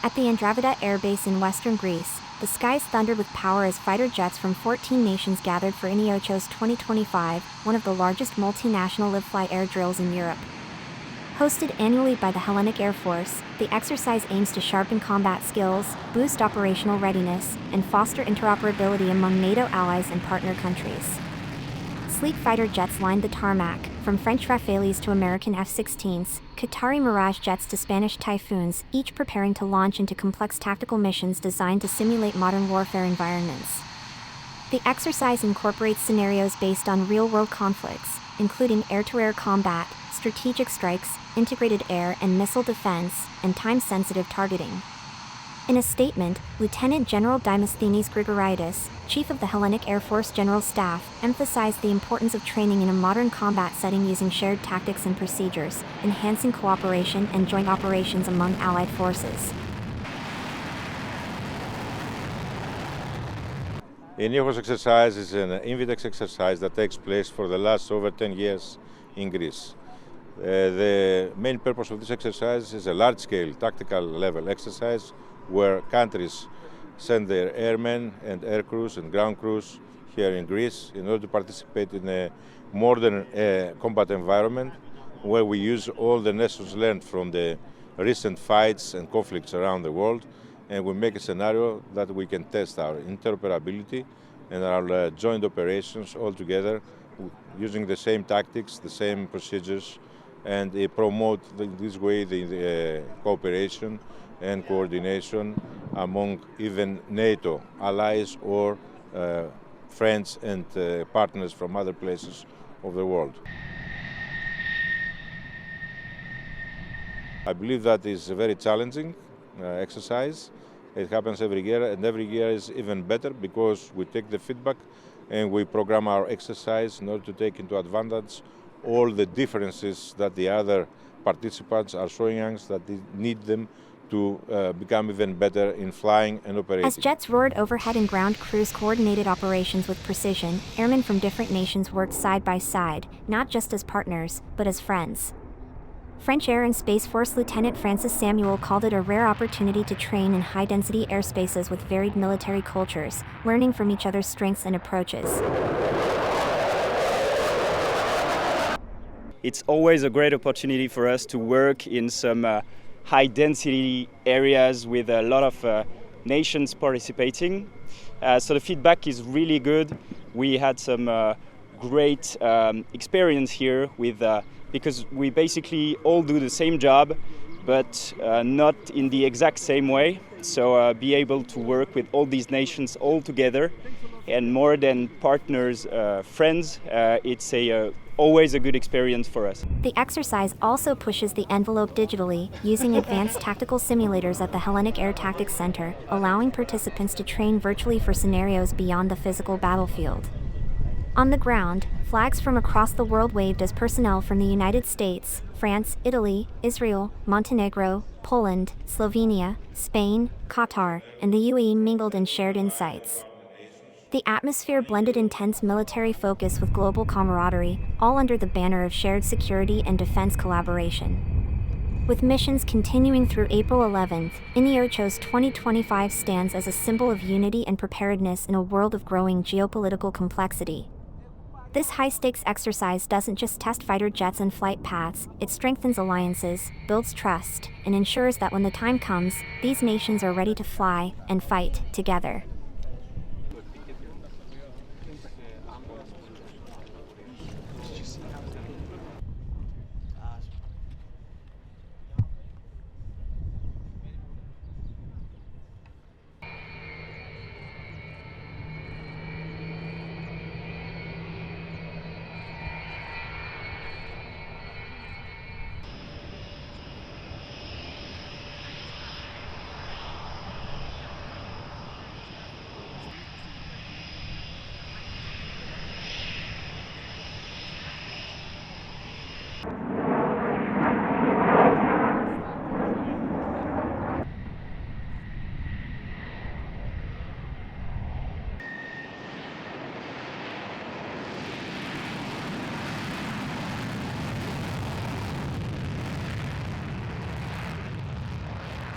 At the Andravida Air Base in western Greece, the skies thundered with power as fighter jets from 14 nations gathered for Iniochos 2025, one of the largest multinational live-fly air drills in Europe. Hosted annually by the Hellenic Air Force, the exercise aims to sharpen combat skills, boost operational readiness, and foster interoperability among NATO allies and partner countries. Sleek fighter jets lined the tarmac, from French Rafales to American F-16s, Qatari Mirage jets to Spanish Typhoons, each preparing to launch into complex tactical missions designed to simulate modern warfare environments. The exercise incorporates scenarios based on real-world conflicts, including air-to-air combat, strategic strikes, integrated air and missile defense, and time-sensitive targeting. In a statement, Lieutenant General Dimosthenis Grigoridis, Chief of the Hellenic Air Force General Staff, emphasized the importance of training in a modern combat setting using shared tactics and procedures, enhancing cooperation and joint operations among allied forces. The Iniochos exercise is an invidex exercise that takes place for the last over 10 years in Greece. The main purpose of this exercise is a large-scale tactical level exercise where countries send their airmen and air crews and ground crews here in Greece in order to participate in a modern combat environment where we use all the lessons learned from the recent fights and conflicts around the world, and we make a scenario that we can test our interoperability and our joint operations all together using the same tactics, the same procedures, and promote this way the cooperation and coordination among even NATO allies or friends and partners from other places of the world. I believe that is a very challenging exercise. It happens every year, and every year is even better because we take the feedback and we program our exercise in order to take into advantage all the differences that the other participants are showing us, that they need them to become even better in flying and operating. As jets roared overhead and ground crews coordinated operations with precision, airmen from different nations worked side by side, not just as partners, but as friends. French Air and Space Force Lieutenant Francis Samuel called it a rare opportunity to train in high-density airspaces with varied military cultures, learning from each other's strengths and approaches. It's always a great opportunity for us to work in some high-density areas with a lot of nations participating. So the feedback is really good. We had some great experience here with because we basically all do the same job, but not in the exact same way. So be able to work with all these nations all together, and more than partners, friends, it's always a good experience for us. The exercise also pushes the envelope digitally, using advanced tactical simulators at the Hellenic Air Tactics Center, allowing participants to train virtually for scenarios beyond the physical battlefield. On the ground, flags from across the world waved as personnel from the United States, France, Italy, Israel, Montenegro, Poland, Slovenia, Spain, Qatar, and the UAE mingled and shared insights. The atmosphere blended intense military focus with global camaraderie, all under the banner of shared security and defense collaboration. With missions continuing through April 11th, Iniochos 2025 stands as a symbol of unity and preparedness in a world of growing geopolitical complexity. This high-stakes exercise doesn't just test fighter jets and flight paths, it strengthens alliances, builds trust, and ensures that when the time comes, these nations are ready to fly and fight together.